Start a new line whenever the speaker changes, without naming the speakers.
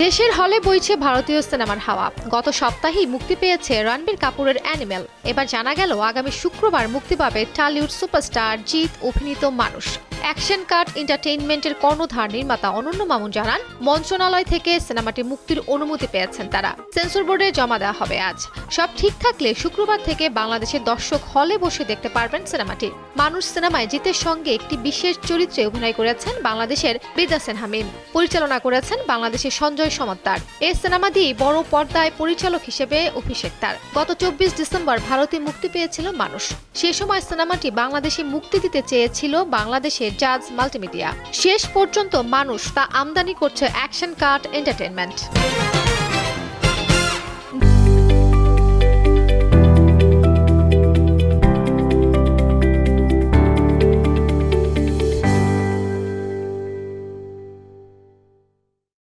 দেশের হলে বইছে ভারতীয় সিনেমার হাওয়া। গত সপ্তাহেই মুক্তি পেয়েছে রণবীর কাপুরের অ্যানিমেল। এবার জানা গেল আগামী শুক্রবার মুক্তি পাবে টলিউড সুপারস্টার জিৎ অভিনীত মানুষ। অ্যাকশন কাট এন্টারটেইনমেন্টের কর্ণধার নির্মাতা অনন্য মামুন জানান, মন্ত্রণালয় থেকে সিনেমাটি মুক্তির অনুমতি পেয়েছেন তারা। সেন্সর বোর্ডে জমা দেওয়া হবে আজ। সব ঠিক থাকলে শুক্রবার থেকে বাংলাদেশের দর্শক হলে বসে দেখতে পারবেন সিনেমাটি। মানুষ সিনেমায় জিতের সঙ্গে একটি বিশেষ চরিত্রে অভিনয় করেছেন বাংলাদেশের বিদ্যাসেন হামিম, পরিচালনা করেছেন বাংলাদেশের সঞ্জয় সমদ্দার। এই সিনেমা দিয়ে বড় পর্দায় পরিচালক হিসেবে অভিষেক তার। গত 24 ডিসেম্বর ভারতে মুক্তি পেয়েছিল মানুষ। সে সময় সিনেমাটি বাংলাদেশে মুক্তি দিতে চেয়েছিল বাংলাদেশের জাজ মাল্টিমিডিয়া। শেষ পর্যন্ত মানুষ তা আমদানি করছে অ্যাকশন কাট এন্টারটেইনমেন্ট।